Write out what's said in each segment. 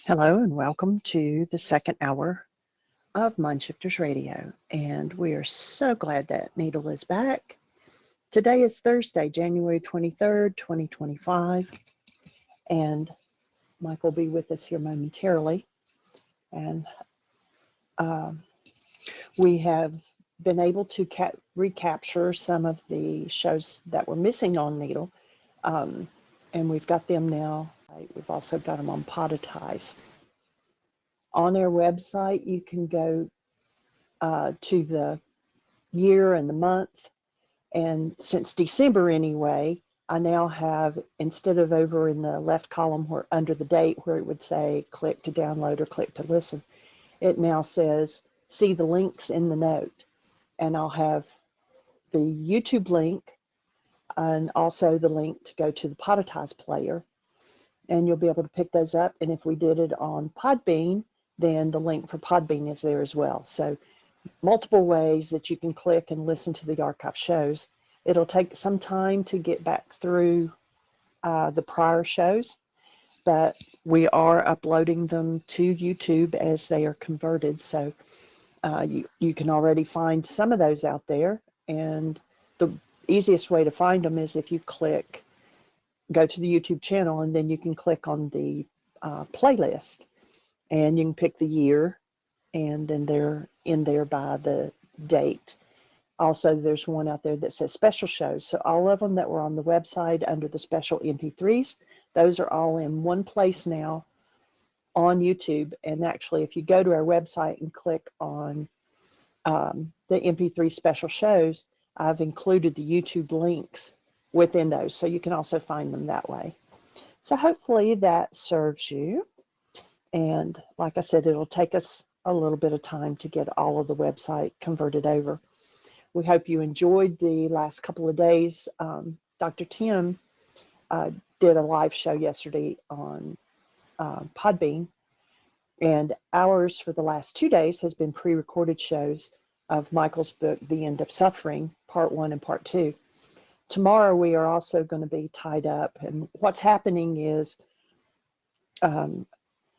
Hello and welcome to the second hour of MindShifters Radio. And we are so glad that Needle is back. Today is Thursday, January 23rd, 2025. And Mike will be with us here momentarily. And we have been able to recapture some of the shows that were missing on Needle. And we've got them now. We've also got them on Podetize. On our website, you can go to the year and the month. And since December anyway, I now have, instead of over in the left column where under the date where it would say click to download or click to listen, it now says see the links in the note. And I'll have the YouTube link and also the link to go to the Podetize player. And you'll be able to pick those up. And if we did it on Podbean, then the link for Podbean is there as well. So multiple ways that you can click and listen to the archive shows. It'll take some time to get back through the prior shows, but we are uploading them to YouTube as they are converted. So you can already find some of those out there. And the easiest way to find them is if you go to the YouTube channel, and then you can click on the playlist, and you can pick the year, and then they're in there by the date. Also, there's one out there that says special shows. So all of them that were on the website under the special MP3s, those are all in one place now on YouTube. And actually, if you go to our website and click on the MP3 special shows, I've included the YouTube links within those. So you can also find them that way. So hopefully that serves you. And like I said, it'll take us a little bit of time to get all of the website converted over. We hope you enjoyed the last couple of days. Dr. Tim did a live show yesterday on Podbean, and ours for the last 2 days has been pre-recorded shows of Michael's book, The End of Suffering, Part 1 and Part 2. Tomorrow we are also going to be tied up, and what's happening is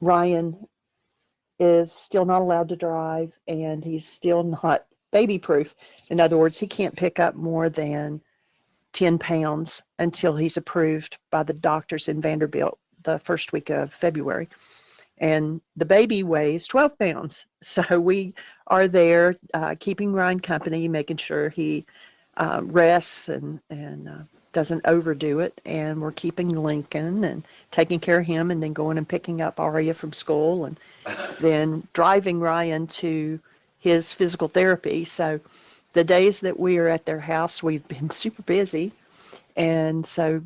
Ryan is still not allowed to drive, and he's still not baby proof. In other words, he can't pick up more than 10 pounds until he's approved by the doctors in Vanderbilt the first week of February. And the baby weighs 12 pounds. So we are there keeping Ryan company, making sure he rests and doesn't overdo it. And we're keeping Lincoln and taking care of him, and then going and picking up Aria from school, and then driving Ryan to his physical therapy. So the days that we are at their house, we've been super busy. And so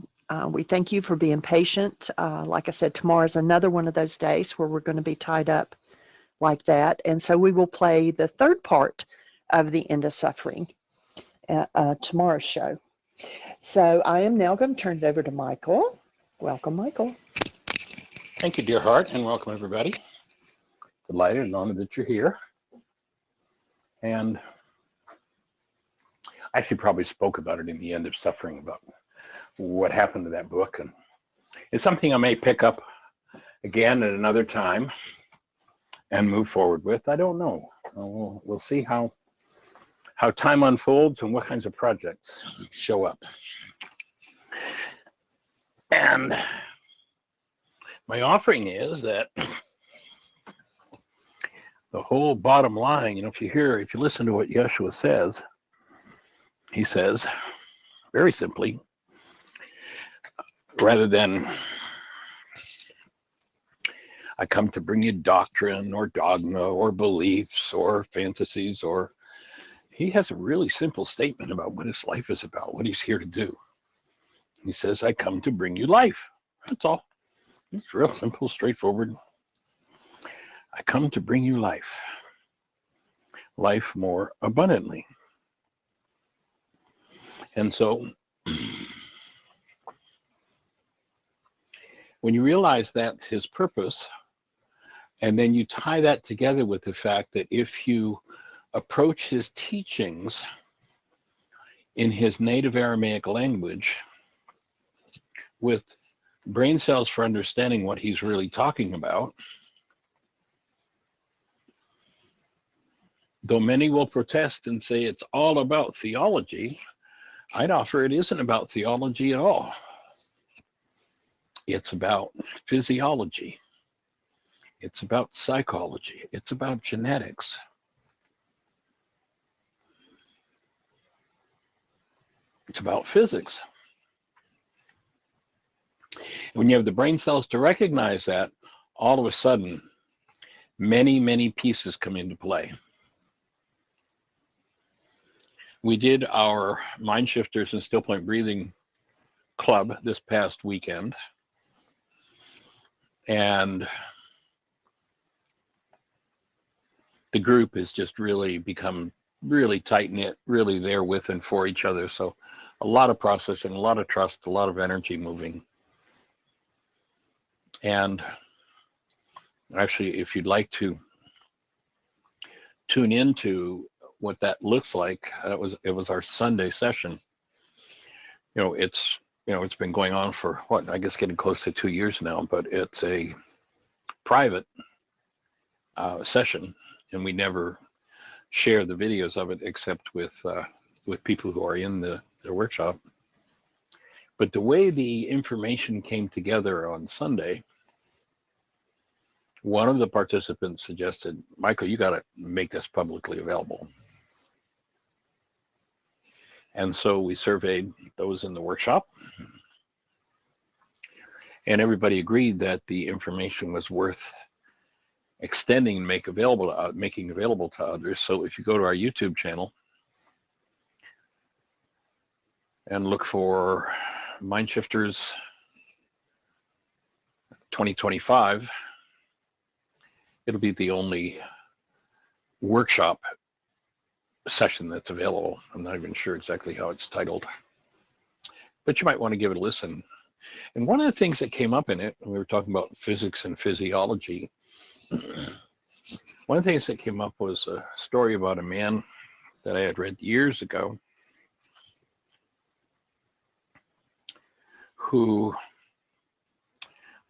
we thank you for being patient. Like I said, tomorrow's another one of those days where we're going to be tied up like that. And so we will play the third part of The End of Suffering tomorrow's show. So I am now going to turn it over to Michael. Welcome, Michael. Thank you, dear heart, and welcome, everybody. Delighted and honored that you're here. And I actually probably spoke about it in The End of Suffering, about what happened to that book. And it's something I may pick up again at another time and move forward with. I don't know. We'll see how time unfolds and what kinds of projects show up. And my offering is that the whole bottom line, if you listen to what Yeshua says, he says, very simply, rather than I come to bring you doctrine or dogma or beliefs or fantasies, he has a really simple statement about what his life is about, what he's here to do. He says, I come to bring you life. That's all. It's real simple, straightforward. I come to bring you life more abundantly. And so when you realize that's his purpose, and then you tie that together with the fact that if you approach his teachings in his native Aramaic language with brain cells for understanding what he's really talking about, though many will protest and say it's all about theology, I'd offer it isn't about theology at all. It's about physiology. It's about psychology. It's about genetics. It's about physics. When you have the brain cells to recognize that, all of a sudden, many, many pieces come into play. We did our MindShifters and Still Point Breathing Club this past weekend. And the group has just really become really tight-knit, really there with and for each other. So a lot of processing, a lot of trust, a lot of energy moving. And actually, if you'd like to tune into what that looks like, it was our Sunday session. It's been going on for what, I guess getting close to 2 years now, but it's a private session, and we never share the videos of it except with people who are in the workshop. But the way the information came together on Sunday, one of the participants suggested, Michael, you got to make this publicly available. And so we surveyed those in the workshop, and everybody agreed that the information was worth extending and making available to others. So if you go to our YouTube channel and look for MindShifters 2025, it'll be the only workshop session that's available. I'm not even sure exactly how it's titled, but you might want to give it a listen. And one of the things that came up in it, when we were talking about physics and physiology, one of the things that came up was a story about a man that I had read years ago who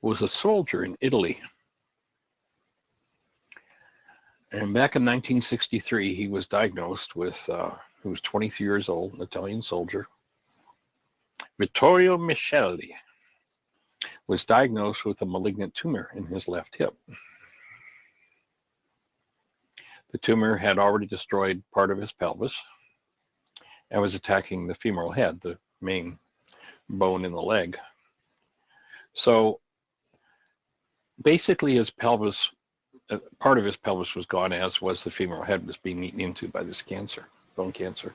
was a soldier in Italy. And back in 1963, he was diagnosed with, he was 23 years old, an Italian soldier. Vittorio Micheli was diagnosed with a malignant tumor in his left hip. The tumor had already destroyed part of his pelvis and was attacking the femoral head, the main bone in the leg. So basically his pelvis, part of his pelvis was gone, as was the femoral head was being eaten into by this cancer, bone cancer.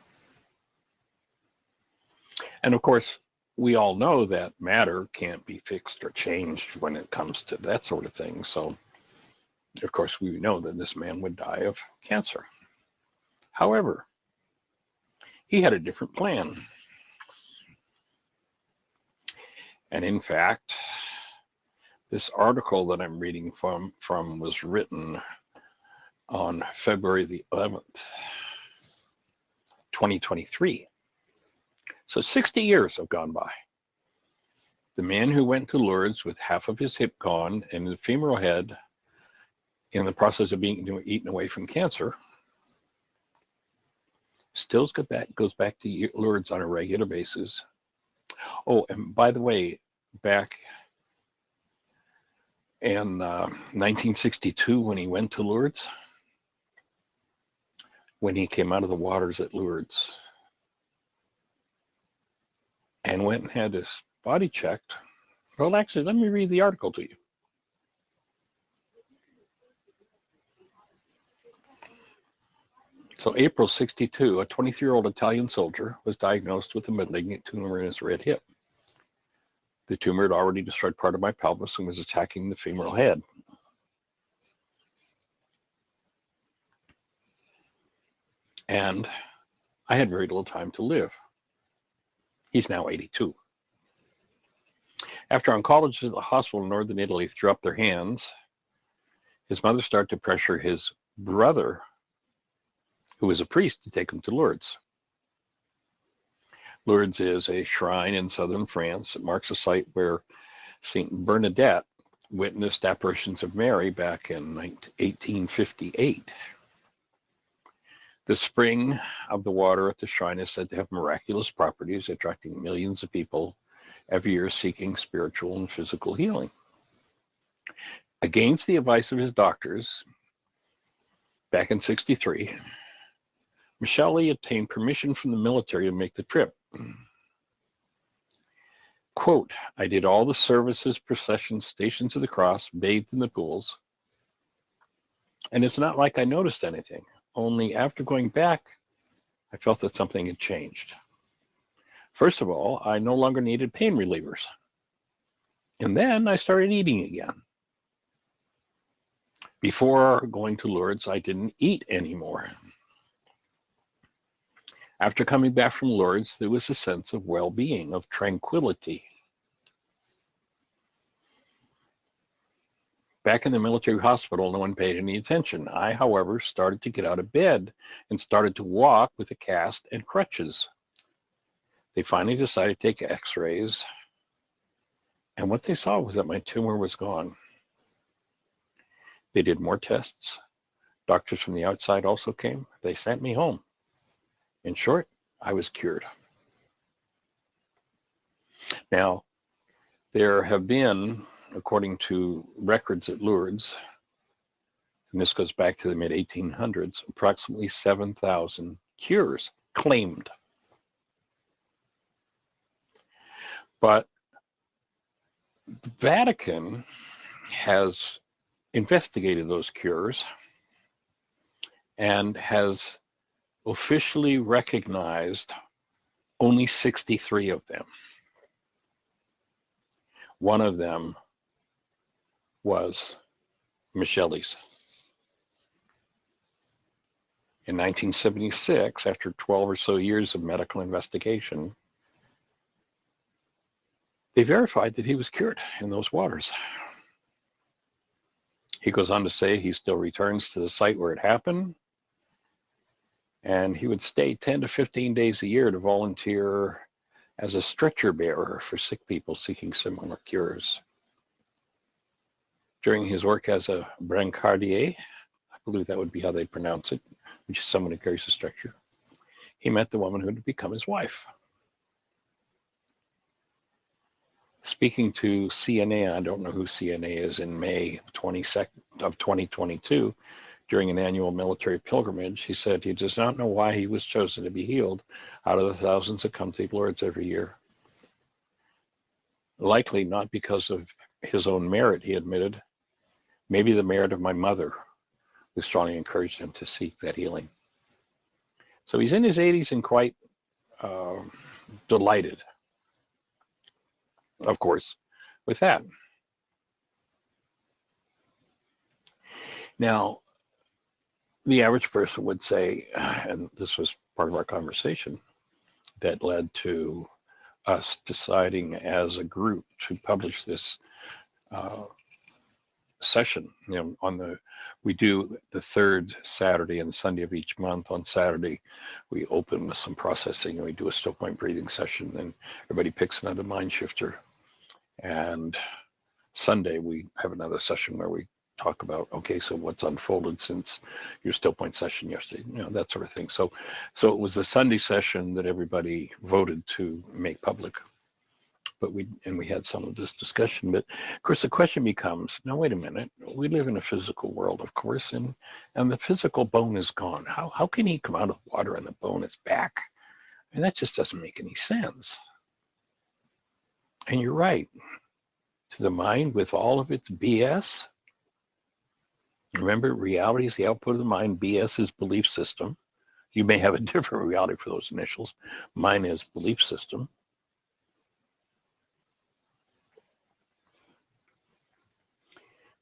And of course, we all know that matter can't be fixed or changed when it comes to that sort of thing. So of course, we know that this man would die of cancer. However, he had a different plan. And in fact, this article that I'm reading from was written on February the 11th, 2023. So 60 years have gone by. The man who went to Lourdes with half of his hip gone and the femoral head in the process of being eaten away from cancer still goes back to Lourdes on a regular basis. Oh, and by the way, back in 1962, when he went to Lourdes, when he came out of the waters at Lourdes and went and had his body checked, well, actually, let me read the article to you. So April 62, a 23-year-old Italian soldier was diagnosed with a malignant tumor in his right hip. The tumor had already destroyed part of my pelvis and was attacking the femoral head. And I had very little time to live. He's now 82. After oncologists at the hospital in northern Italy threw up their hands, his mother started to pressure his brother, who was a priest, to take him to Lourdes. Lourdes is a shrine in southern France. It marks a site where Saint Bernadette witnessed apparitions of Mary back in 1858. The spring of the water at the shrine is said to have miraculous properties, attracting millions of people every year seeking spiritual and physical healing. Against the advice of his doctors, back in '63, Micheli obtained permission from the military to make the trip. Quote, I did all the services, processions, stations of the cross, bathed in the pools, and it's not like I noticed anything. Only after going back, I felt that something had changed. First of all, I no longer needed pain relievers. And then I started eating again. Before going to Lourdes, I didn't eat anymore. After coming back from Lourdes, there was a sense of well-being, of tranquility. Back in the military hospital, no one paid any attention. I, however, started to get out of bed and started to walk with a cast and crutches. They finally decided to take x-rays, and what they saw was that my tumor was gone. They did more tests. Doctors from the outside also came. They sent me home. In short, I was cured. Now, there have been, according to records at Lourdes, and this goes back to the mid-1800s, approximately 7,000 cures claimed. But the Vatican has investigated those cures and has officially recognized only 63 of them. One of them was Micheli's. In 1976, after 12 or so years of medical investigation, they verified that he was cured in those waters. He goes on to say he still returns to the site where it happened, and he would stay 10 to 15 days a year to volunteer as a stretcher bearer for sick people seeking similar cures. During his work as a brancardier, I believe that would be how they pronounce it, which is someone who carries a stretcher, he met the woman who would become his wife. Speaking to CNA, I don't know who CNA is, in May of 2022, during an annual military pilgrimage, he said he does not know why he was chosen to be healed out of the thousands that come to Lourdes every year. Likely not because of his own merit, he admitted. Maybe the merit of my mother, who strongly encouraged him to seek that healing. So he's in his 80s and quite delighted, of course, with that. Now, the average person would say, and this was part of our conversation that led to us deciding as a group to publish this session. You know, we do the third Saturday and Sunday of each month. On Saturday, we open with some processing and we do a still point breathing session. Then everybody picks another mind shifter. And Sunday, we have another session where we talk about, okay, so what's unfolded since your still point session yesterday, you know, that sort of thing. So it was the Sunday session that everybody voted to make public. But we had some of this discussion. But of course, the question becomes, now wait a minute, we live in a physical world, of course, and the physical bone is gone. How can he come out of the water and the bone is back? And that just doesn't make any sense. And you're right. To the mind, with all of its BS, remember, reality is the output of the mind. BS is belief system. You may have a different reality for those initials. Mine is belief system.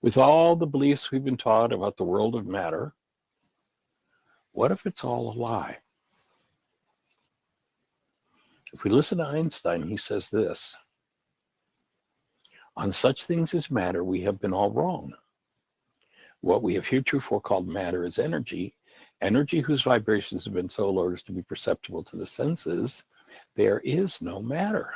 With all the beliefs we've been taught about the world of matter, what if it's all a lie? If we listen to Einstein, he says this: on such things as matter, we have been all wrong. What we have heretofore called matter is energy, energy whose vibrations have been so low as to be perceptible to the senses. There is no matter.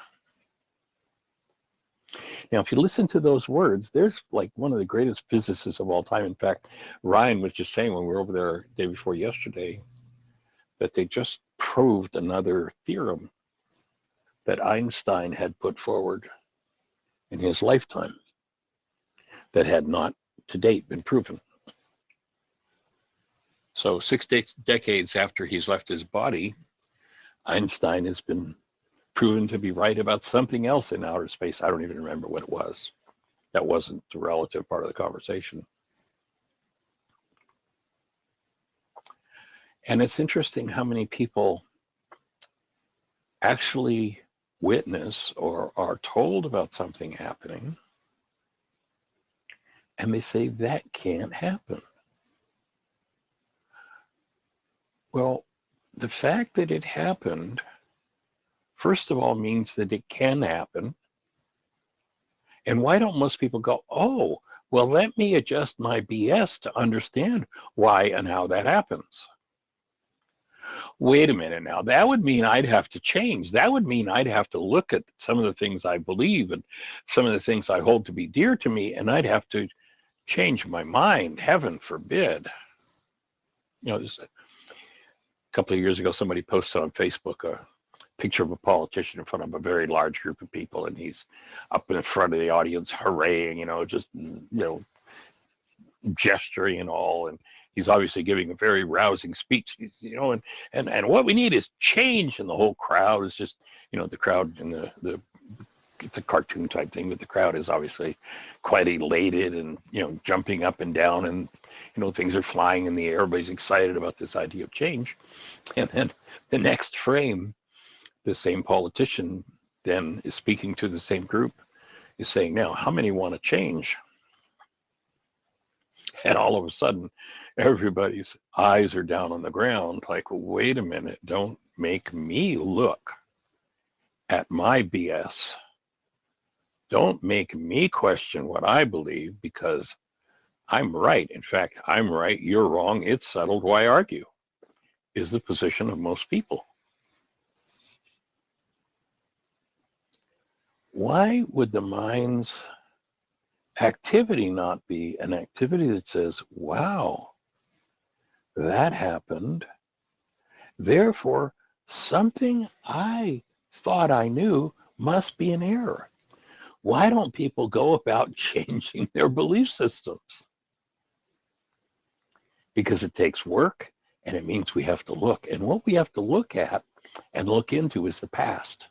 Now, if you listen to those words, there's like one of the greatest physicists of all time. In fact, Ryan was just saying when we were over there the day before yesterday, that they just proved another theorem that Einstein had put forward in his lifetime that had not to date been proven. So 6 decades after he's left his body, Einstein has been proven to be right about something else in outer space. I don't even remember what it was. That wasn't the relative part of the conversation. And it's interesting how many people actually witness or are told about something happening, and they say that can't happen. Well, the fact that it happened, first of all, means that it can happen. And why don't most people go, oh, well, let me adjust my BS to understand why and how that happens? Wait a minute now, that would mean I'd have to change. That would mean I'd have to look at some of the things I believe and some of the things I hold to be dear to me, and I'd have to change my mind. Heaven forbid. You know, a couple of years ago, somebody posted on Facebook a picture of a politician in front of a very large group of people, and he's up in front of the audience hurraying, just, gesturing and all, and he's obviously giving a very rousing speech, and what we need is change, and the whole crowd is just, the crowd in it's a cartoon type thing, but the crowd is obviously quite elated and, jumping up and down, and, things are flying in the air. Everybody's excited about this idea of change. And then the next frame, the same politician then is speaking to the same group, is saying, now, how many want to change? And all of a sudden, everybody's eyes are down on the ground, like, wait a minute, don't make me look at my BS. Don't make me question what I believe, because I'm right. In fact, I'm right, you're wrong, it's settled, why argue? Is the position of most people. Why would the mind's activity not be an activity that says, wow, that happened, therefore something I thought I knew must be an error? Why don't people go about changing their belief systems? Because it takes work, and it means we have to look. And what we have to look at and look into is the past.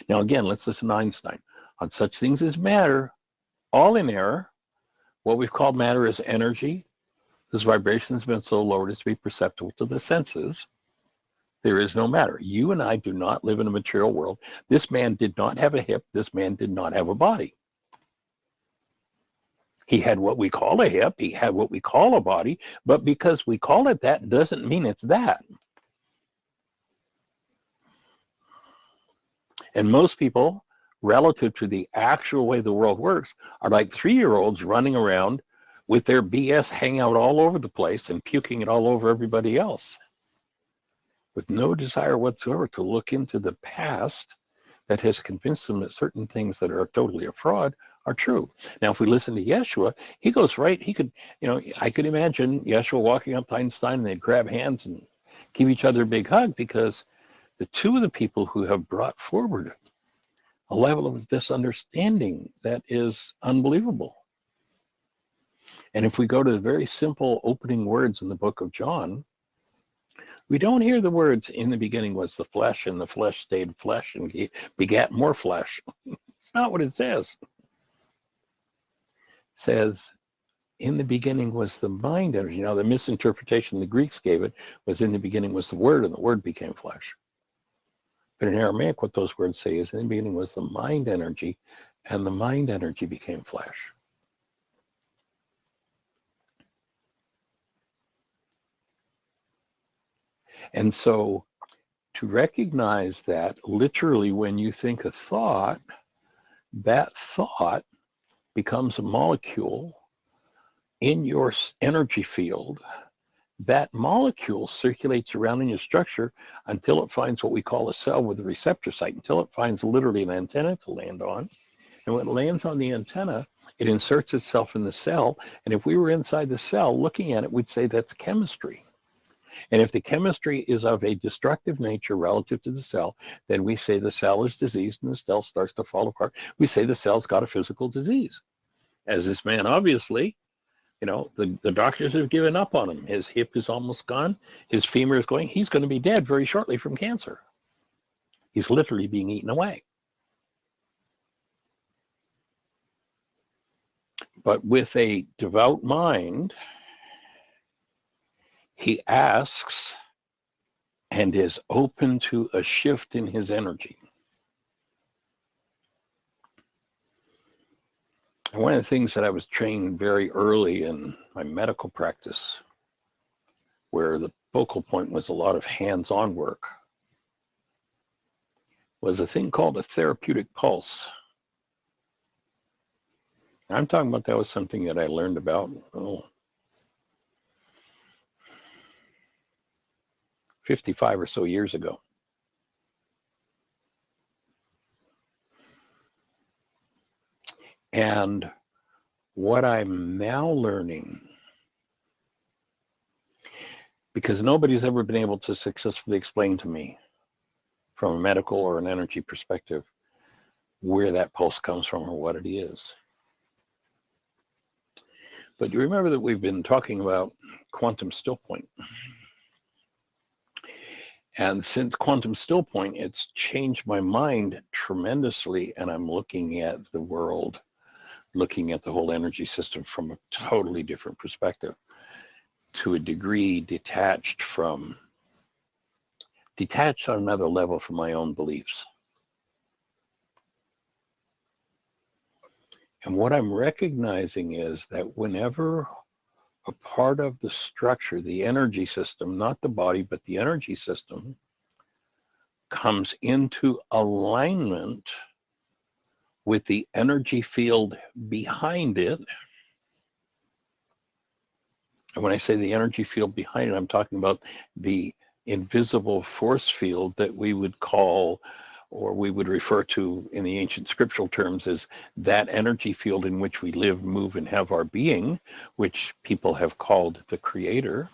Now, again, let's listen to Einstein. On such things as matter, all in error, what we've called matter is energy, whose vibration has been so lowered as to be perceptible to the senses. There is no matter. You and I do not live in a material world. This man did not have a hip. This man did not have a body. He had what we call a hip. He had what we call a body. But because we call it that doesn't mean it's that. And most people, relative to the actual way the world works, are like 3-year-olds running around with their BS hanging out all over the place and puking it all over everybody else, with no desire whatsoever to look into the past that has convinced them that certain things that are totally a fraud are true. Now, if we listen to Yeshua, he goes right, he could, I could imagine Yeshua walking up to Einstein and they'd grab hands and give each other a big hug, because the two of the people who have brought forward a level of this understanding that is unbelievable. And if we go to the very simple opening words in the book of John, we don't hear the words, in the beginning was the flesh, and the flesh stayed flesh, and he begat more flesh. It's not what it says. It says, in the beginning was the mind energy. Now, the misinterpretation the Greeks gave it was, in the beginning was the word, and the word became flesh. But in Aramaic, what those words say is, in the beginning was the mind energy, and the mind energy became flesh. And so to recognize that literally when you think a thought, that thought becomes a molecule in your energy field. That molecule circulates around in your structure until it finds what we call a cell with a receptor site, until it finds literally an antenna to land on. And when it lands on the antenna, it inserts itself in the cell. And if we were inside the cell looking at it, we'd say that's chemistry. And if the chemistry is of a destructive nature relative to the cell, then we say the cell is diseased and the cell starts to fall apart. We say the cell's got a physical disease. As this man, obviously, the doctors have given up on him. His hip is almost gone. His femur is going. He's going to be dead very shortly from cancer. He's literally being eaten away. But with a devout mind, he asks and is open to a shift in his energy. And one of the things that I was trained very early in my medical practice, where the focal point was a lot of hands-on work, was a thing called a therapeutic pulse. I'm talking about that was something that I learned about 55 or so years ago. And what I'm now learning, because nobody's ever been able to successfully explain to me from a medical or an energy perspective where that pulse comes from or what it is. But you remember that we've been talking about quantum still point. And since quantum still point, it's changed my mind tremendously, and I'm looking at the world, looking at the whole energy system from a totally different perspective, to a degree detached on another level from my own beliefs. And what I'm recognizing is that whenever a part of the structure, the energy system, not the body, but the energy system, comes into alignment with the energy field behind it. And when I say the energy field behind it, I'm talking about the invisible force field that we would call, or we would refer to in the ancient scriptural terms as that energy field in which we live, move, and have our being, which people have called the Creator.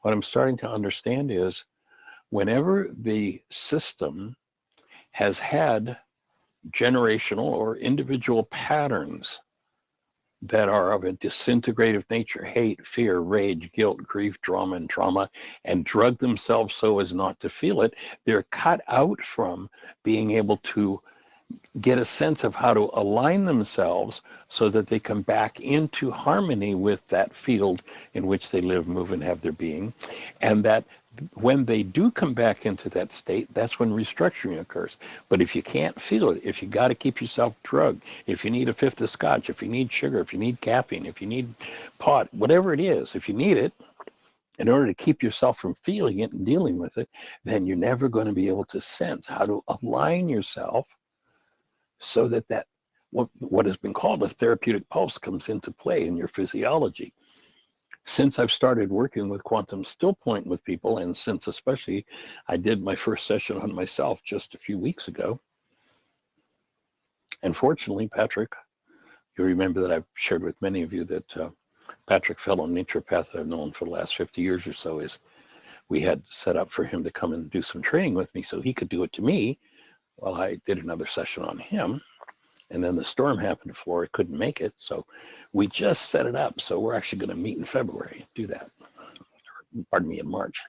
What I'm starting to understand is whenever the system has had generational or individual patterns that are of a disintegrative nature, hate, fear, rage, guilt, grief, drama, and trauma, and drug themselves so as not to feel it, they're cut out from being able to get a sense of how to align themselves so that they come back into harmony with that field in which they live, move, and have their being. And that when they do come back into that state, that's when restructuring occurs. But if you can't feel it, if you got to keep yourself drugged, if you need a fifth of scotch, if you need sugar, if you need caffeine, if you need pot, whatever it is, if you need it, in order to keep yourself from feeling it and dealing with it, then you're never going to be able to sense how to align yourself so that what has been called a therapeutic pulse comes into play in your physiology. Since I've started working with quantum still point with people, and since especially I did my first session on myself just a few weeks ago, and fortunately, Patrick, you remember that I've shared with many of you that Patrick, fellow naturopath that I've known for the last 50 years or so, is we had set up for him to come and do some training with me so he could do it to me while I did another session on him. And then the storm happened to Florida, couldn't make it. So we just set it up. So we're actually going to meet in February and do that. Pardon me, in March.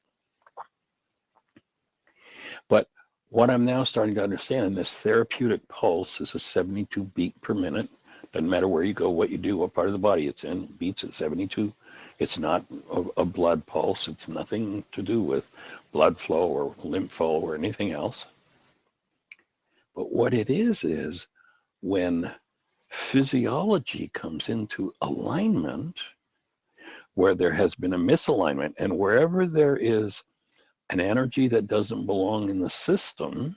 But what I'm now starting to understand in this therapeutic pulse is a 72 beat per minute. Doesn't matter where you go, what you do, what part of the body it's in, it beats at 72. It's not a blood pulse. It's nothing to do with blood flow or lymph flow or anything else. But what it is when physiology comes into alignment, where there has been a misalignment, and wherever there is an energy that doesn't belong in the system,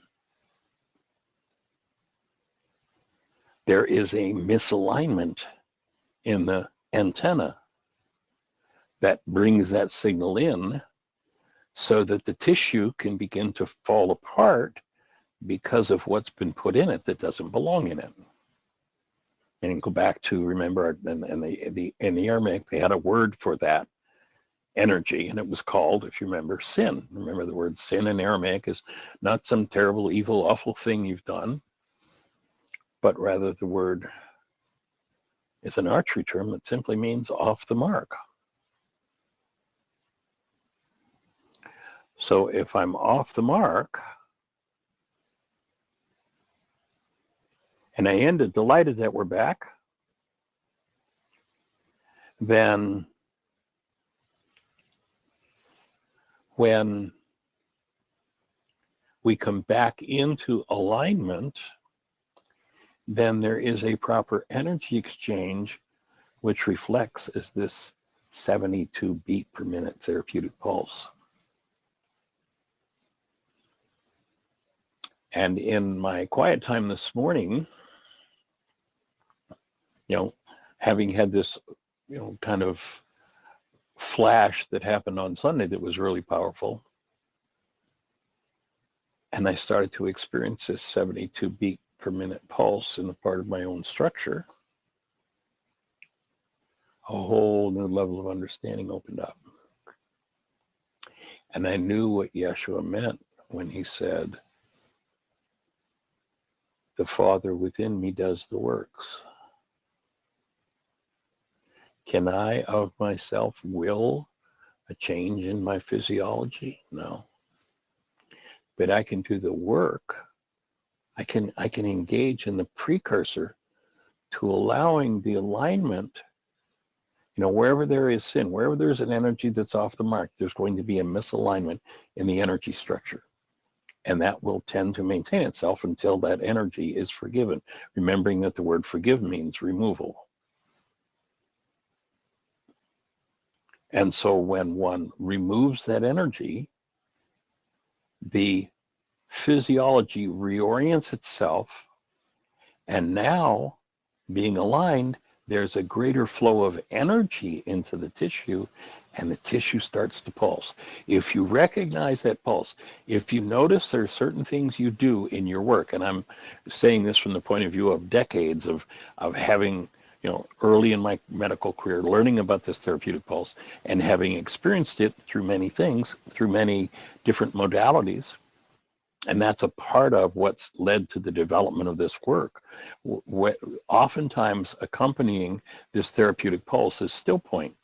there is a misalignment in the antenna that brings that signal in so that the tissue can begin to fall apart because of what's been put in it that doesn't belong in it. And go back to, remember, in the Aramaic, they had a word for that energy, and it was called, if you remember, sin. Remember, the word sin in Aramaic is not some terrible, evil, awful thing you've done, but rather the word is an archery term that simply means off the mark. So if I'm off the mark, and I ended delighted that we're back, then when we come back into alignment, then there is a proper energy exchange, which reflects as this 72 beat per minute therapeutic pulse. And in my quiet time this morning, having had this, kind of flash that happened on Sunday that was really powerful, and I started to experience this 72 beat per minute pulse in a part of my own structure, a whole new level of understanding opened up. And I knew what Yeshua meant when he said, "The Father within me does the works." Can I of myself will a change in my physiology? No. But I can do the work. I can engage in the precursor to allowing the alignment. Wherever there is sin, wherever there's an energy that's off the mark, there's going to be a misalignment in the energy structure. And that will tend to maintain itself until that energy is forgiven. Remembering that the word forgive means removal. And so when one removes that energy, the physiology reorients itself, and now, being aligned, there's a greater flow of energy into the tissue, and the tissue starts to pulse. If you recognize that pulse, if you notice there are certain things you do in your work, and I'm saying this from the point of view of decades of having, early in my medical career, learning about this therapeutic pulse and having experienced it through many things, through many different modalities. And that's a part of what's led to the development of this work. Oftentimes accompanying this therapeutic pulse is still point.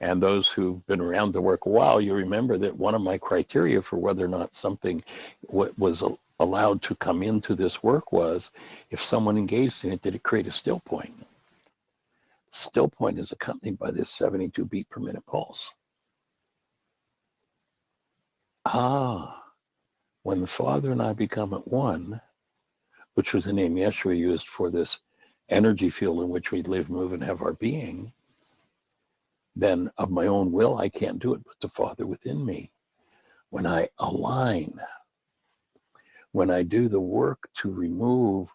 And those who've been around the work a while, you remember that one of my criteria for whether or not something was allowed to come into this work was, if someone engaged in it, did it create a still point? Still point is accompanied by this 72 beat per minute pulse. When the Father and I become at one, which was the name Yeshua used for this energy field in which we live, move, and have our being, then of my own will I can't do it, but the Father within me. When I align, when I do the work to remove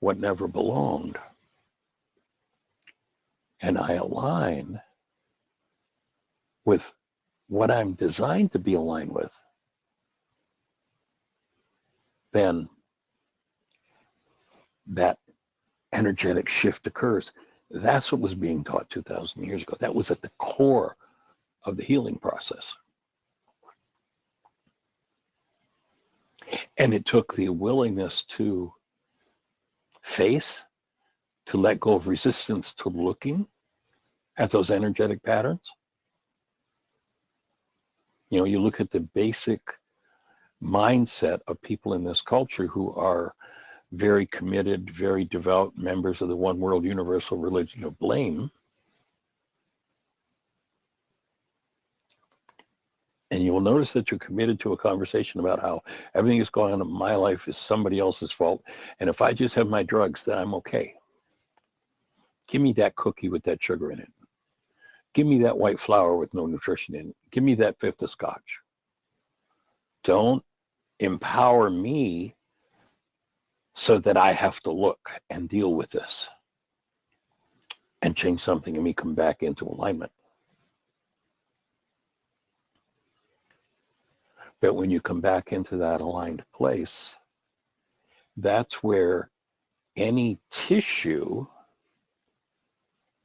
what never belonged, and I align with what I'm designed to be aligned with, then that energetic shift occurs. That's what was being taught 2,000 years ago. That was at the core of the healing process. And it took the willingness to face, to let go of resistance to looking at those energetic patterns. You look at the basic mindset of people in this culture who are very committed, very devout members of the one world universal religion of blame. And you will notice that you're committed to a conversation about how everything that's going on in my life is somebody else's fault. And if I just have my drugs, then I'm okay. Give me that cookie with that sugar in it. Give me that white flour with no nutrition in it. Give me that fifth of scotch. Don't empower me so that I have to look and deal with this and change something in me, come back into alignment. But when you come back into that aligned place, that's where any tissue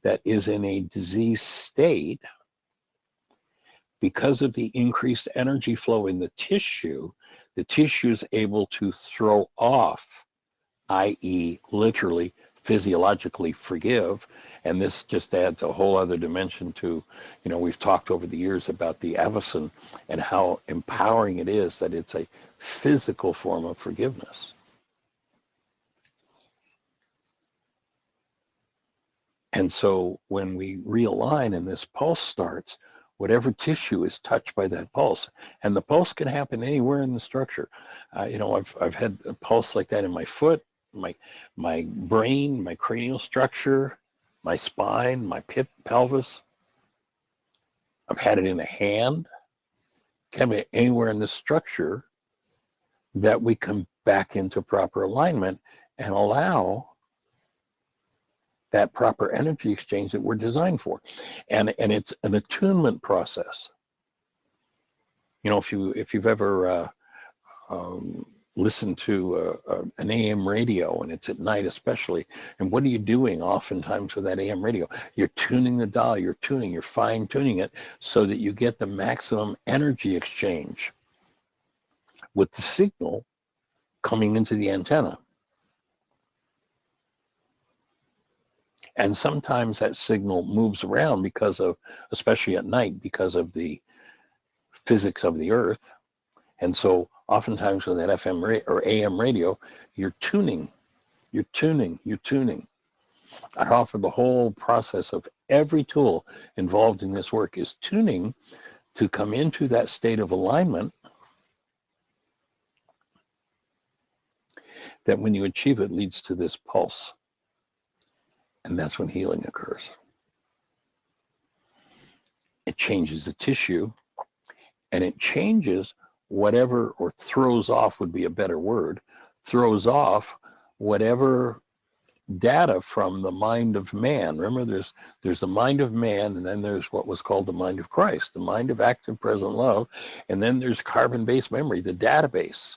that is in a diseased state, because of the increased energy flow in the tissue is able to throw off, i.e., literally, physiologically forgive. And this just adds a whole other dimension to, we've talked over the years about the avison and how empowering it is that it's a physical form of forgiveness. And so when we realign and this pulse starts, whatever tissue is touched by that pulse, and the pulse can happen anywhere in the structure. I've had a pulse like that in my foot, my brain, my cranial structure, my spine, my pelvis. I've had it in a hand. Can be anywhere in the structure that we come back into proper alignment and allow that proper energy exchange that we're designed for. And it's an attunement process. If you've ever listened to an AM radio, and it's at night especially, and what are you doing oftentimes with that AM radio? You're tuning the dial, you're fine tuning it so that you get the maximum energy exchange with the signal coming into the antenna. And sometimes that signal moves around because of, especially at night, because of the physics of the earth. And so oftentimes with that FM or AM radio, you're tuning. I offer the whole process of every tool involved in this work is tuning to come into that state of alignment that when you achieve it leads to this pulse. And that's when healing occurs. It changes the tissue, and it changes whatever, or throws off would be a better word, throws off whatever data from the mind of man. Remember, there's the mind of man, and then there's what was called the mind of Christ, the mind of active present love, and then there's carbon-based memory, the database.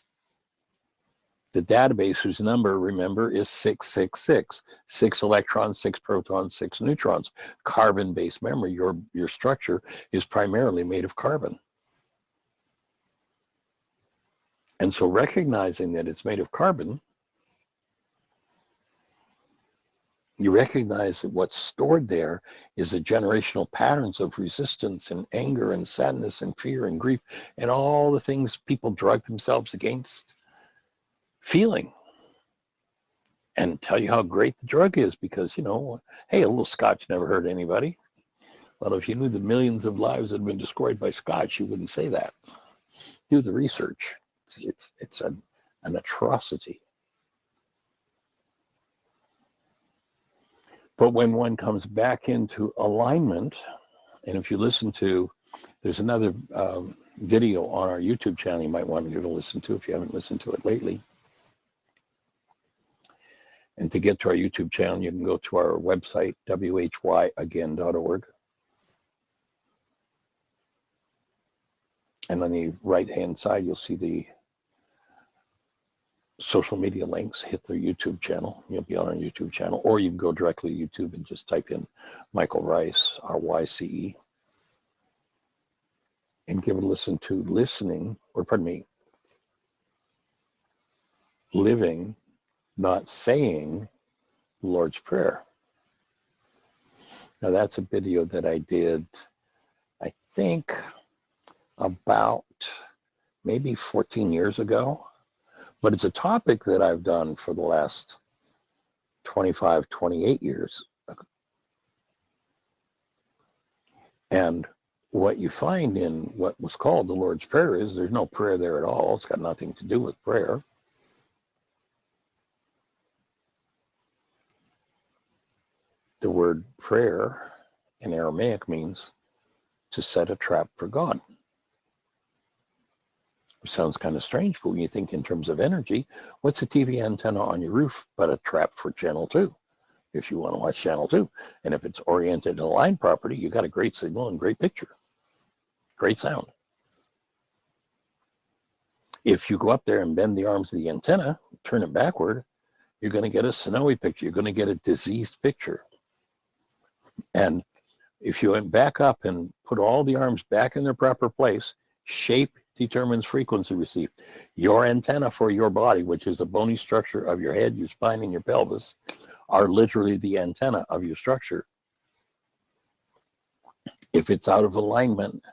The database, whose number, remember, is 666. 6 electrons, 6 protons, 6 neutrons. Carbon-based memory, your structure is primarily made of carbon. And so recognizing that it's made of carbon, you recognize that what's stored there is the generational patterns of resistance and anger and sadness and fear and grief and all the things people drug themselves against feeling, and tell you how great the drug is because, hey, a little scotch never hurt anybody. Well, if you knew the millions of lives that have been destroyed by scotch, you wouldn't say that. Do the research. It's an atrocity. But when one comes back into alignment, and if you listen to, there's another video on our YouTube channel you might want to give a listen to if you haven't listened to it lately. And to get to our YouTube channel, you can go to our website, whyagain.org. And on the right-hand side, you'll see the social media links. Hit the YouTube channel. You'll be on our YouTube channel. Or you can go directly to YouTube and just type in Michael Ryce, R-Y-C-E, and give it a listen to living, not saying the Lord's Prayer. Now that's a video that I did, I think, about maybe 14 years ago. But it's a topic that I've done for the last 25, 28 years. And what you find in what was called the Lord's Prayer is there's no prayer there at all. It's got nothing to do with prayer. The word prayer in Aramaic means to set a trap for God. Which sounds kind of strange, but when you think in terms of energy, what's a TV antenna on your roof but a trap for channel 2, if you want to watch channel 2. And if it's oriented and aligned property, you got a great signal and great picture. Great sound. If you go up there and bend the arms of the antenna, turn it backward, you're going to get a snowy picture. You're going to get a diseased picture. And if you went back up and put all the arms back in their proper place, shape determines frequency received. Your antenna for your body, which is the bony structure of your head, your spine, and your pelvis, are literally the antenna of your structure. If it's out of alignment,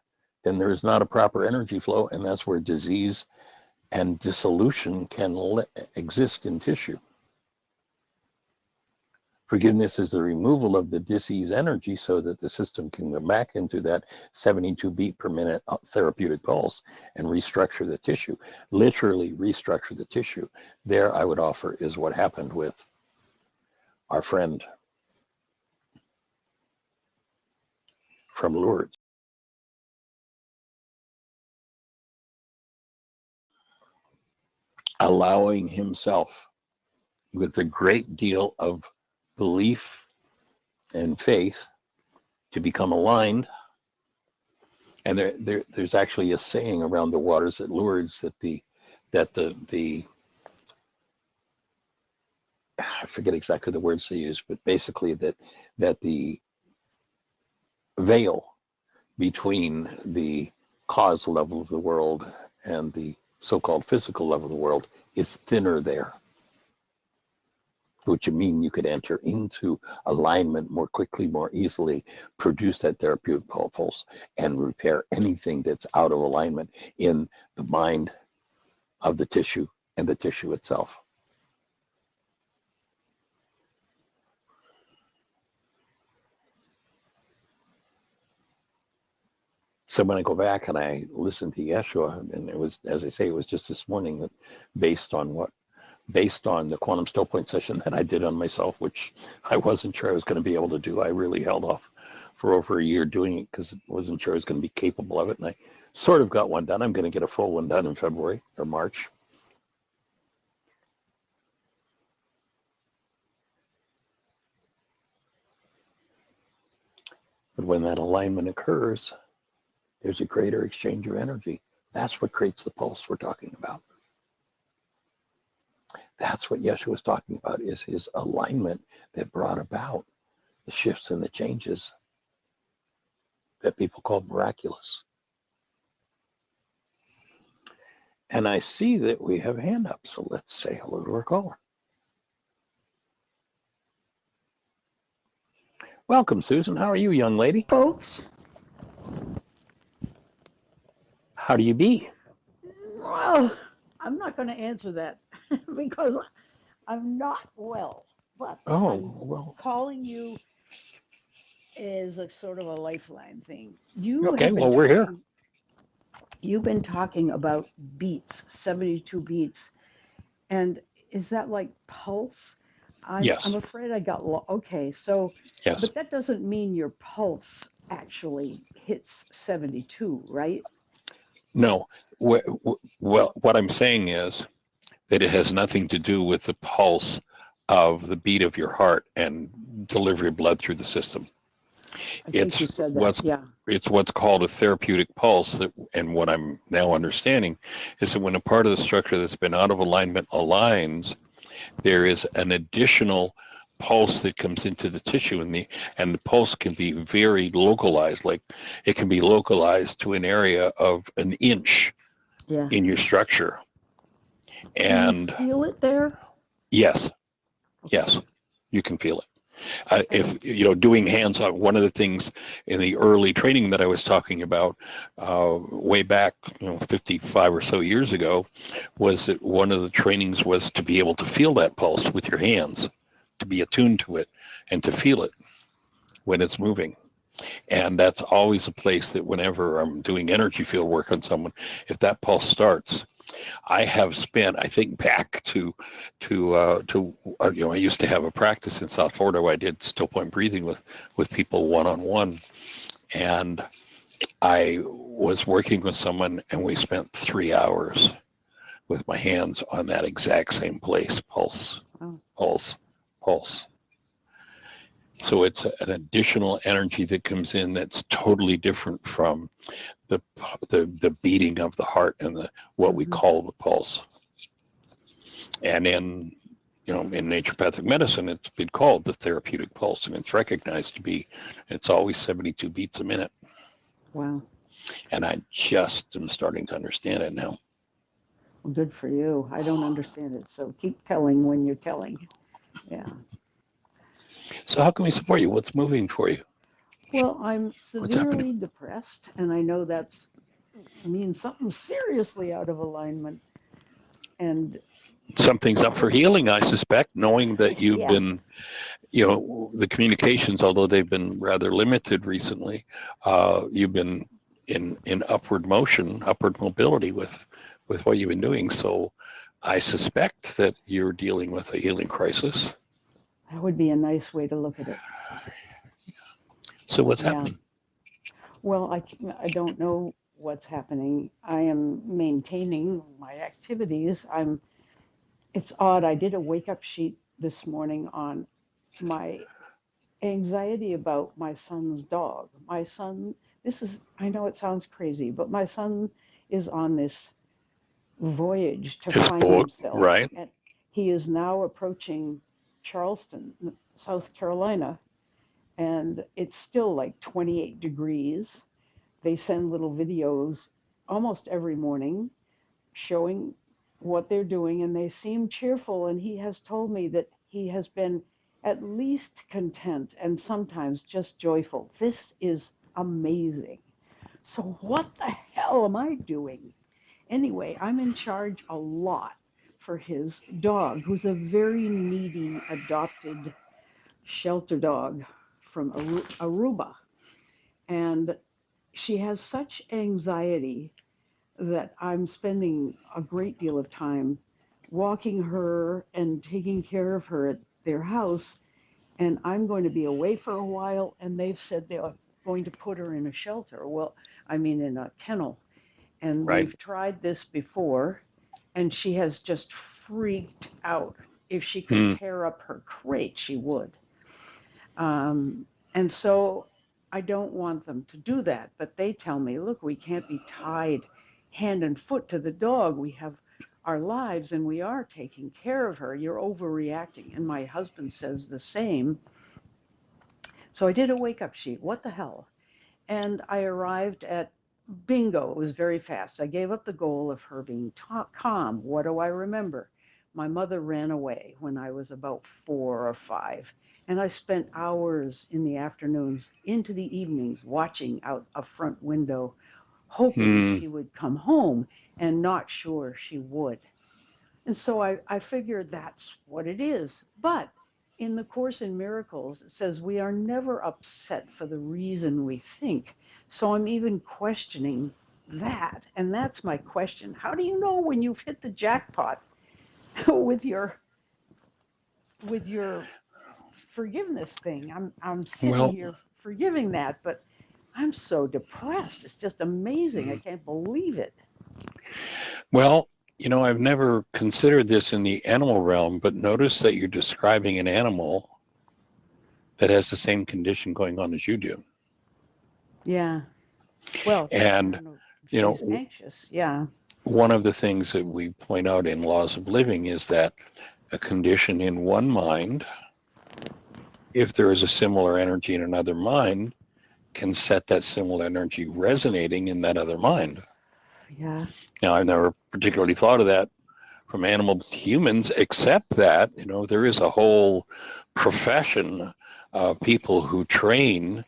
then there is not a proper energy flow, and that's where disease and dissolution can exist in tissue. Forgiveness is the removal of the disease energy so that the system can go back into that 72 beat per minute therapeutic pulse and restructure the tissue, literally restructure the tissue. There, I would offer, is what happened with our friend from Lourdes. Allowing himself, with a great deal of belief and faith, to become aligned. And there's actually a saying around the waters at Lourdes that the I forget exactly the words they use, but basically that the veil between the cause level of the world and the so-called physical level of the world is thinner there, which would mean you could enter into alignment more quickly, more easily, produce that therapeutic pulse, and repair anything that's out of alignment in the mind of the tissue and the tissue itself. So when I go back and I listen to Yeshua, and it was, as I say, it was just this morning, that based on the quantum still point session that I did on myself, which I wasn't sure I was going to be able to do. I really held off for over a year doing it because I wasn't sure I was going to be capable of it. And I sort of got one done. I'm going to get a full one done in February or March. But when that alignment occurs, there's a greater exchange of energy. That's what creates the pulse we're talking about. That's what Yeshua was talking about, is his alignment that brought about the shifts and the changes that people call miraculous. And I see that we have a hand up, so let's say hello to our caller. Welcome, Susan. How are you, young lady? Folks, How do you be? well, I'm not going to answer that because I'm not well. But I'm calling you is a sort of a lifeline thing. Okay, well, we're here. You've been talking about beats, 72 beats, and is that like pulse? Yes. I'm afraid I got okay. So, Yes. but that doesn't mean your pulse actually hits 72, right? No. Well, what I'm saying is that it has nothing to do with the pulse of the beat of your heart and delivery of blood through the system. I think you said that. It's what's called a therapeutic pulse, and what I'm now understanding is that when a part of the structure that's been out of alignment aligns, there is an additional pulse that comes into the tissue, and the pulse can be very localized. Like it can be localized to an area of an inch in your structure. And can you feel it there? Yes, yes, you can feel it. If doing hands-on, one of the things in the early training that I was talking about way back 55 or so years ago, was that one of the trainings was to be able to feel that pulse with your hands, to be attuned to it and to feel it when it's moving. And that's always a place that whenever I'm doing energy field work on someone, if that pulse starts, I have spent, I think back to I used to have a practice in South Florida where I did still point breathing with people one-on-one, and I was working with someone and we spent 3 hours with my hands on that exact same place, pulse, pulse, pulse. So it's an additional energy that comes in that's totally different from the beating of the heart and what we call the pulse. And in in naturopathic medicine, it's been called the therapeutic pulse, and it's recognized to be, it's always 72 beats a minute. Wow. And I just am starting to understand it now. Well, good for you. I don't understand it, so keep telling when you're telling. Yeah. So how can we support you? What's moving for you? Well, I'm What's happening? severely depressed, and I know that's means something seriously out of alignment. And Something's up for healing, I suspect, knowing that you've been, the communications, although they've been rather limited recently, you've been in upward motion, upward mobility with what you've been doing. So I suspect that you're dealing with a healing crisis. that would be a nice way to look at it. So what's happening? Well, I don't know what's happening. I am maintaining my activities. It's odd. I did a wake-up sheet this morning on my anxiety about my son's dog. My son, I know it sounds crazy, but my son is on this voyage to find himself. Right. And he is now approaching Charleston, South Carolina, and it's still like 28 degrees. They send little videos almost every morning showing what they're doing, and they seem cheerful. And he has told me that he has been at least content and sometimes just joyful. This is amazing. So what the hell am I doing? Anyway, I'm in charge a lot for his dog, who's a very needy adopted shelter dog from Aruba. And she has such anxiety that I'm spending a great deal of time walking her and taking care of her at their house. And I'm going to be away for a while, and they've said they're going to put her in a shelter. Well, I mean, in a kennel. And we've tried this before, and she has just freaked out. If she could tear up her crate, she would. And so I don't want them to do that, but they tell me, look, we can't be tied hand and foot to the dog. We have our lives, and we are taking care of her. You're overreacting. And my husband says the same. So I did a wake-up sheet. What the hell? And I arrived at bingo. It was very fast. I gave up the goal of her being calm. What do I remember? My mother ran away when I was about 4 or 5. And I spent hours in the afternoons into the evenings watching out a front window, hoping she would come home, and not sure she would. And so I figured that's what it is. But in the Course in Miracles, it says we are never upset for the reason we think. So I'm even questioning that. And that's my question. How do you know when you've hit the jackpot with your forgiveness thing? I'm sitting here forgiving that, but I'm so depressed. It's just amazing. I can't believe it. Well, I've never considered this in the animal realm, but notice that you're describing an animal that has the same condition going on as you do. Yeah. Well, and she's anxious. Yeah. One of the things that we point out in Laws of Living is that a condition in one mind, if there is a similar energy in another mind, can set that similar energy resonating in that other mind. Yeah. Now, I've never particularly thought of that from animals to humans, except that, there is a whole profession of people who train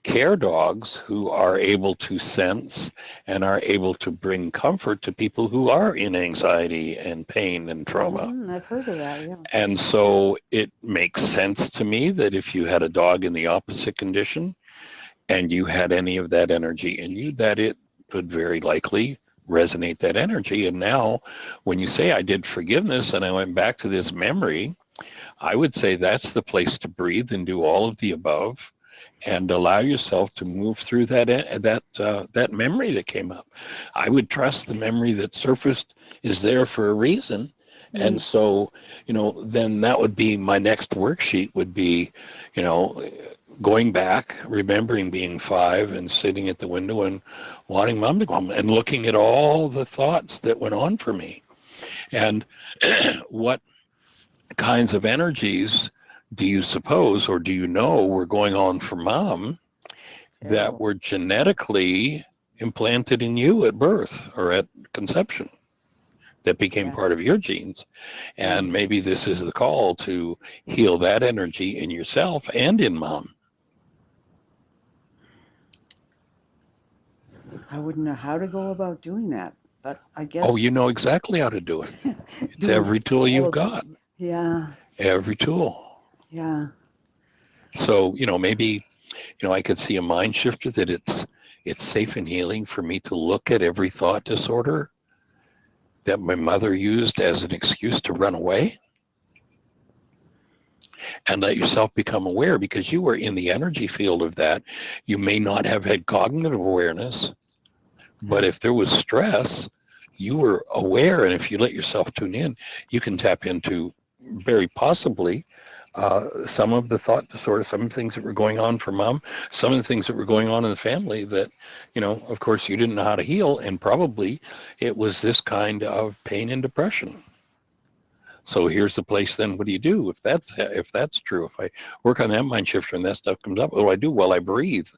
care dogs who are able to sense and are able to bring comfort to people who are in anxiety and pain and trauma. I've heard of that, yeah. And so it makes sense to me that if you had a dog in the opposite condition and you had any of that energy in you, that it would very likely resonate that energy. And now when you say I did forgiveness and I went back to this memory, I would say that's the place to breathe and do all of the above and allow yourself to move through that memory that came up. I would trust the memory that surfaced is there for a reason. And so, then that would be my next worksheet would be, going back, remembering being 5 and sitting at the window and wanting mom to come and looking at all the thoughts that went on for me. And what kinds of energies do you suppose, or do you know, were going on for mom that were genetically implanted in you at birth or at conception, that became part of your genes? And maybe this is the call to heal that energy in yourself and in mom. I wouldn't know how to go about doing that, but I guess. Oh, you know exactly how to do it. It's every tool you've got. Yeah. Every tool. Yeah. So, maybe, I could see a mind shifter that it's safe and healing for me to look at every thought disorder that my mother used as an excuse to run away, and let yourself become aware, because you were in the energy field of that. You may not have had cognitive awareness, but if there was stress, you were aware, and if you let yourself tune in, you can tap into very possibly some of the thought disorders, some of the things that were going on for mom, some of the things that were going on in the family that, of course, you didn't know how to heal, and probably it was this kind of pain and depression. So here's the place then. What do you do if that's true? If I work on that mind shifter and that stuff comes up, what do I do? Well, I breathe.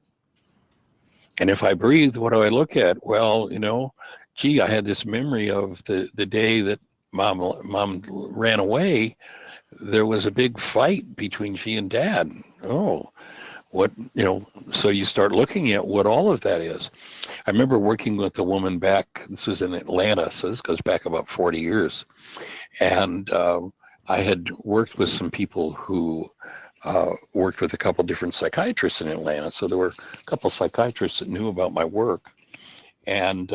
And if I breathe, what do I look at? Well, gee, I had this memory of the day that mom ran away. There was a big fight between she and dad. Oh, what, so you start looking at what all of that is. I remember working with a woman back, this was in Atlanta, so this goes back about 40 years. And I had worked with some people who worked with a couple different psychiatrists in Atlanta. So there were a couple psychiatrists that knew about my work. And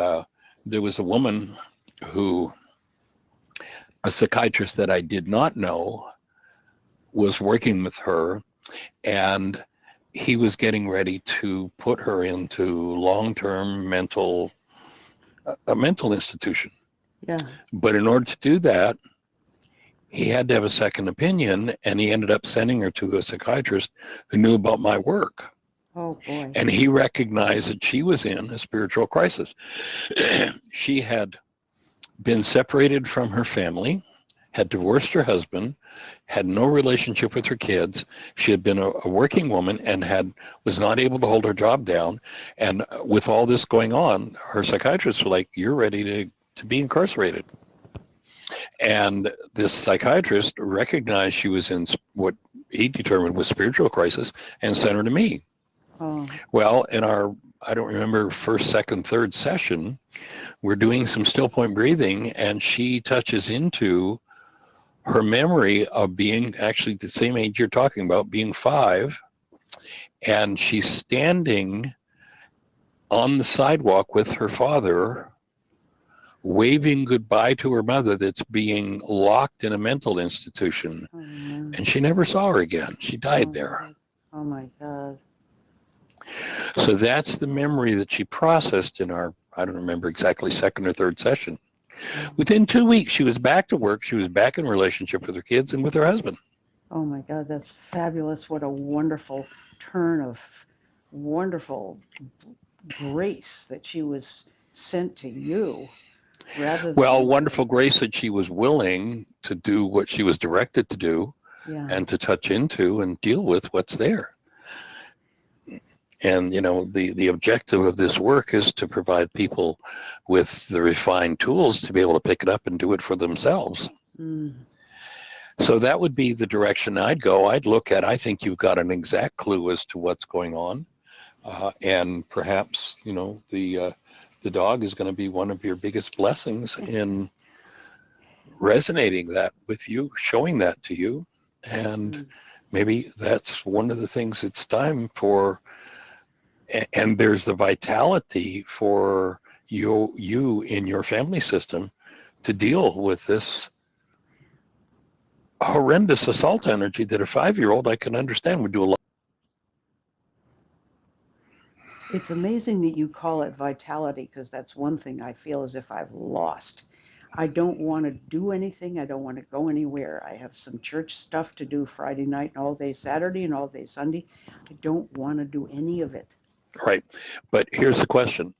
there was a woman a psychiatrist that I did not know was working with her, and he was getting ready to put her into long-term a mental institution. Yeah. But in order to do that, he had to have a second opinion, and he ended up sending her to a psychiatrist who knew about my work. Oh, boy. And he recognized that she was in a spiritual crisis. She had been separated from her family, had divorced her husband, had no relationship with her kids. She had been a working woman and was not able to hold her job down. And with all this going on, her psychiatrists were like, "You're ready to be incarcerated." And this psychiatrist recognized she was in what he determined was spiritual crisis and sent her to me. Oh. Well, in our, I don't remember, first, second, third session, we're doing some still point breathing, and she touches into her memory of being actually the same age you're talking about, being 5, and she's standing on the sidewalk with her father, waving goodbye to her mother that's being locked in a mental institution. Oh, man. And she never saw her again. She died there. Oh, my God. So that's the memory that she processed in our, I don't remember exactly, second or third session. Within 2 weeks, she was back to work. She was back in relationship with her kids and with her husband. Oh, my God, that's fabulous. What a wonderful turn of wonderful grace that she was sent to you. Wonderful grace that she was willing to do what she was directed to do, and to touch into and deal with what's there. And, the objective of this work is to provide people with the refined tools to be able to pick it up and do it for themselves. Mm. So that would be the direction I'd go. I'd look at, I think you've got an exact clue as to what's going on. And perhaps, the dog is going to be one of your biggest blessings in resonating that with you, showing that to you. And maybe that's one of the things it's time for. And there's the vitality for you in your family system to deal with this horrendous assault energy that a 5-year-old, I can understand, would do a lot. It's amazing that you call it vitality, because that's one thing I feel as if I've lost. I don't want to do anything. I don't want to go anywhere. I have some church stuff to do Friday night and all day Saturday and all day Sunday. I don't want to do any of it. Right. But here's the question.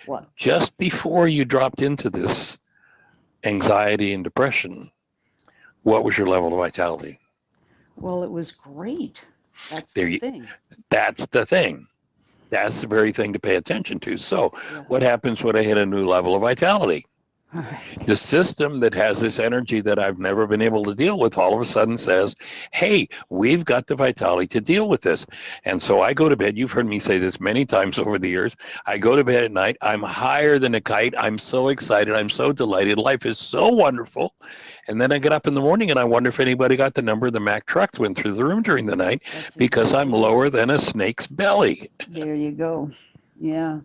What? Just before you dropped into this anxiety and depression, What was your level of vitality? Well, it was great. That's There the you, thing. that's the thing. That's the very thing to pay attention to. So Yeah. what happens when I hit a new level of vitality? The system that has this energy that I've never been able to deal with all of a sudden says, hey, we've got the vitality to deal with this. And so I go to bed. You've heard me say this many times over the years. I go to bed at night. I'm higher than a kite. I'm so excited. I'm so delighted. Life is so wonderful. And then I get up in the morning and I wonder if anybody got the number of the Mack truck that went through the room during the night. That's Because exactly I'm lower than a snake's belly. There you go. Yeah.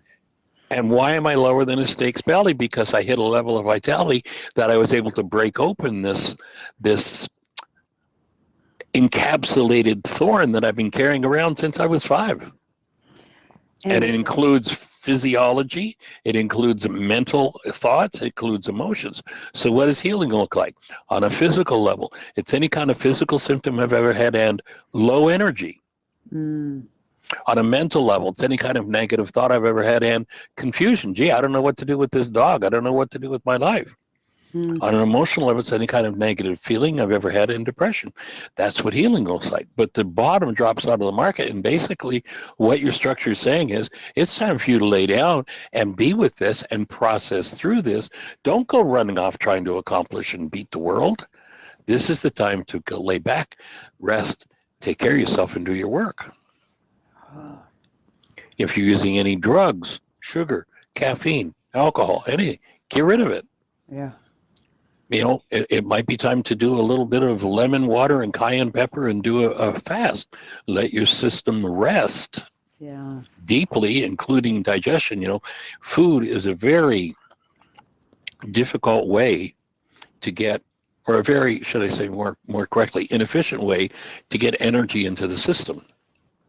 And why am I lower than a snake's belly? Because I hit a level of vitality that I was able to break open this encapsulated thorn that I've been carrying around since I was 5. And it includes physiology, it includes mental thoughts, it includes emotions. So what does healing look like? On a physical level, it's any kind of physical symptom I've ever had and low energy. On a mental level, it's any kind of negative thought I've ever had and confusion. Gee, I don't know what to do with this dog. I don't know what to do with my life. On an emotional level, it's any kind of negative feeling I've ever had in depression. That's what healing looks like. But the bottom drops out of the market, and basically what your structure is saying is it's time for you to lay down and be with this and process through this. Don't go running off trying to accomplish and beat the world. This is the time to go lay back, rest, take care of yourself, and do your work. If you're using any drugs, sugar, caffeine, alcohol, anything, get rid of it. Yeah. You know, it might be time to do a little bit of lemon water and cayenne pepper and do a fast. Let your system rest deeply, including digestion. You know, food is a very difficult way to get, or a very, should I say more correctly, inefficient way to get energy into the system.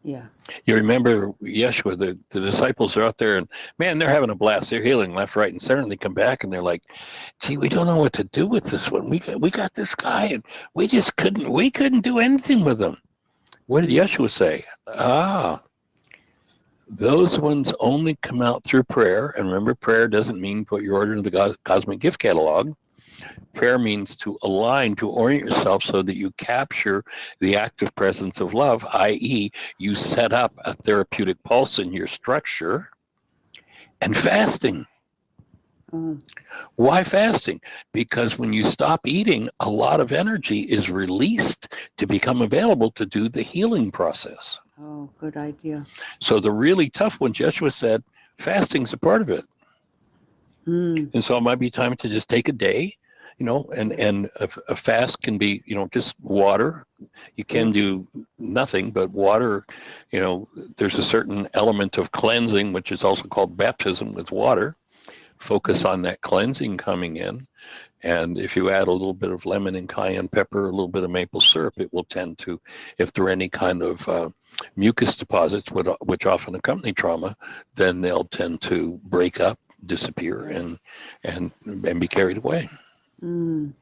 Yeah. You remember Yeshua, the disciples are out there and man, they're having a blast. They're healing left, right, and center. And they come back and they're like, gee, we don't know what to do with this one. We got this guy and we couldn't do anything with him. What did Yeshua say? Those ones only come out through prayer. And remember, prayer doesn't mean put your order into the cosmic gift catalog. Prayer means to align, to orient yourself so that you capture the active presence of love, i.e., you set up a therapeutic pulse in your structure. And fasting. Why fasting? Because when you stop eating, a lot of energy is released to become available to do the healing process. Oh, good idea. So the really tough ones, Yeshua said, fasting's a part of it. And so it might be time to just take a day. You know, and a fast can be, you know, just water. You can do nothing but water. You know, there's a certain element of cleansing, which is also called baptism with water. Focus on that cleansing coming in. And if you add a little bit of lemon and cayenne pepper, a little bit of maple syrup, it will tend to, if there are any kind of mucus deposits, which often accompany trauma, then they'll tend to break up, disappear, and be carried away. And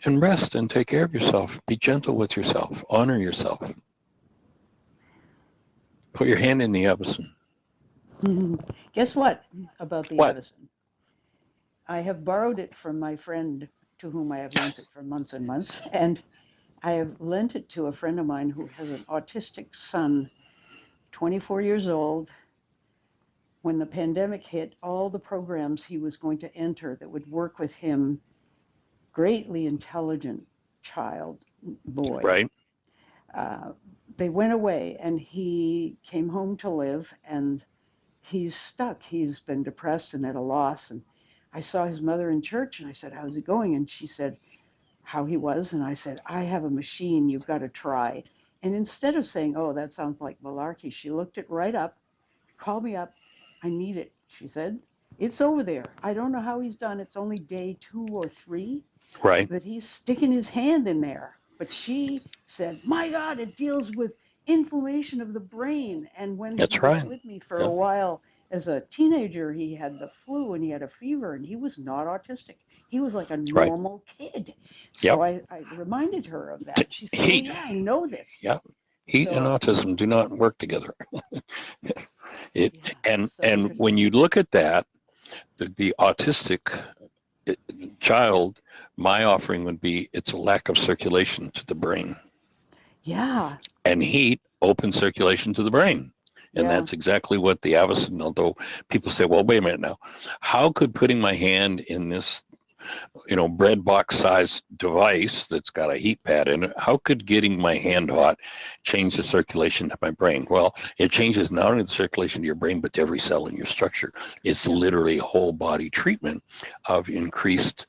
rest and take care of yourself. Be gentle with yourself. Honor yourself. Put your hand in the Avison. Guess what about the Avison? I have borrowed it from my friend to whom I have lent it for months and months. And I have lent it to a friend of mine who has an autistic son, 24 years old. When the pandemic hit, all the programs he was going to enter that would work with him, greatly intelligent boy. Right. They went away and he came home to live and he's stuck. He's been depressed and at a loss. And I saw his mother in church and I said, how's it going? And she said how he was. And I said, I have a machine you've got to try. And instead of saying, oh, that sounds like malarkey, she looked it right up, called me up. I need it, she said. It's over there. I don't know how he's done. It's only day 2 or 3. Right. But he's sticking his hand in there. But she said, my God, it deals with inflammation of the brain. And when he was with me for a while as a teenager, he had the flu and he had a fever and he was not autistic. He was like a normal kid. So I reminded her of that. She said, oh, yeah, I know this. Yeah. Heat and autism do not work together. And when you look at that, the autistic child My offering would be it's a lack of circulation to the brain. Yeah. And heat opens circulation to the brain. And Yeah. that's exactly what the Avicen, although people say, well, wait a minute now, how could putting my hand in this, bread box sized device that's got a heat pad in it, how could getting my hand hot change the circulation to my brain? Well, it changes not only the circulation to your brain, but to every cell in your structure. It's literally a whole body treatment of increased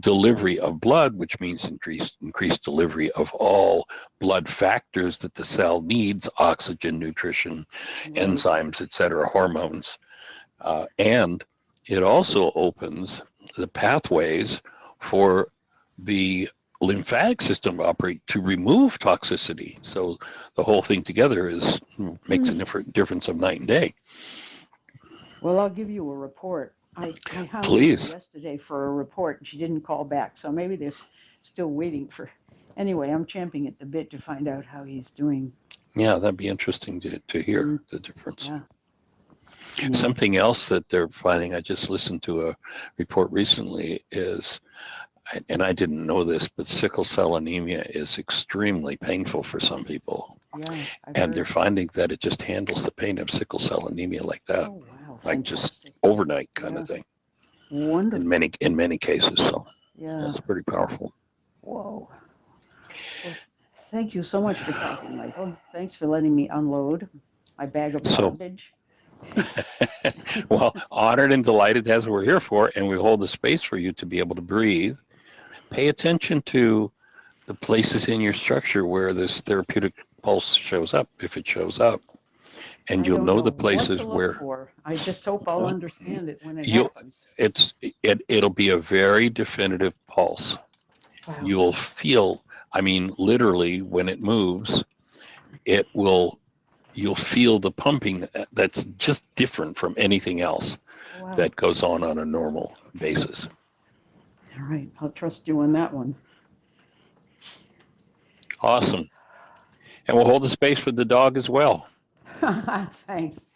delivery of blood, which means increased delivery of all blood factors that the cell needs: oxygen, nutrition, enzymes, etc., hormones. And it also opens the pathways for the lymphatic system to operate to remove toxicity. So the whole thing together makes a difference of night and day. Well, I'll give you a report. I hounded Please. her yesterday for a report, and she didn't call back. So maybe they're still waiting for. Anyway, I'm champing at the bit to find out how he's doing. Yeah, that'd be interesting to hear the difference. Yeah. Something else that they're finding, I just listened to a report recently, is, and I didn't know this, but sickle cell anemia is extremely painful for some people. Yeah. And they're finding that it just handles the pain of sickle cell anemia like that. Oh, wow. Like just overnight kind of thing. Wonderful. In many cases. So that's pretty powerful. Whoa. Well, thank you so much for talking, Michael. Thanks for letting me unload my bag of garbage. Well, honored and delighted, as we're here for, and we hold the space for you to be able to breathe. Pay attention to the places in your structure where this therapeutic pulse shows up, if it shows up. And you'll know the places where. I just hope I'll understand it when it happens. It'll be a very definitive pulse. Wow. You'll feel, literally, when it moves, you'll feel the pumping that's just different from anything else that goes on a normal basis. All right, I'll trust you on that one. Awesome. And we'll hold the space for the dog as well. Thanks.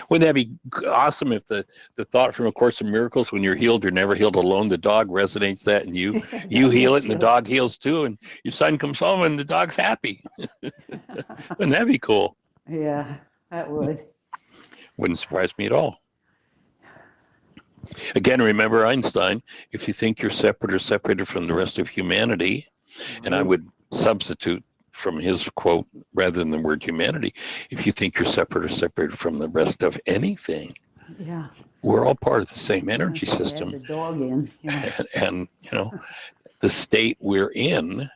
Wouldn't that be awesome if the thought from A Course in Miracles, when you're healed, you're never healed alone, the dog resonates that, and you heal it, and the dog heals too, and your son comes home and the dog's happy. Wouldn't that be cool? Yeah, that would. Wouldn't surprise me at all. Again, remember Einstein, if you think you're separate or separated from the rest of humanity, and I would substitute from his quote, rather than the word humanity, if you think you're separate or separated from the rest of anything, we're all part of the same energy system. Add the dog in. Yeah. And the state we're in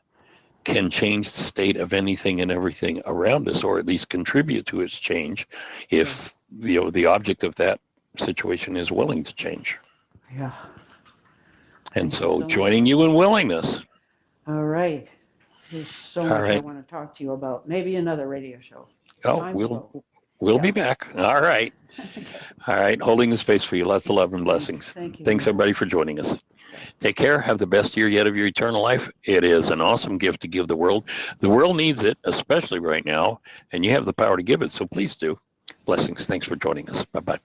can change the state of anything and everything around us, or at least contribute to its change, if the object of that situation is willing to change. Yeah. And so joining you in willingness. All right. There's so much I want to talk to you about. Maybe another radio show. Oh, we'll be back. All right. All right. Holding the space for you. Lots of love and blessings. Thank you. Thanks, everybody, for joining us. Take care. Have the best year yet of your eternal life. It is an awesome gift to give the world. The world needs it, especially right now, and you have the power to give it, so please do. Blessings. Thanks for joining us. Bye-bye.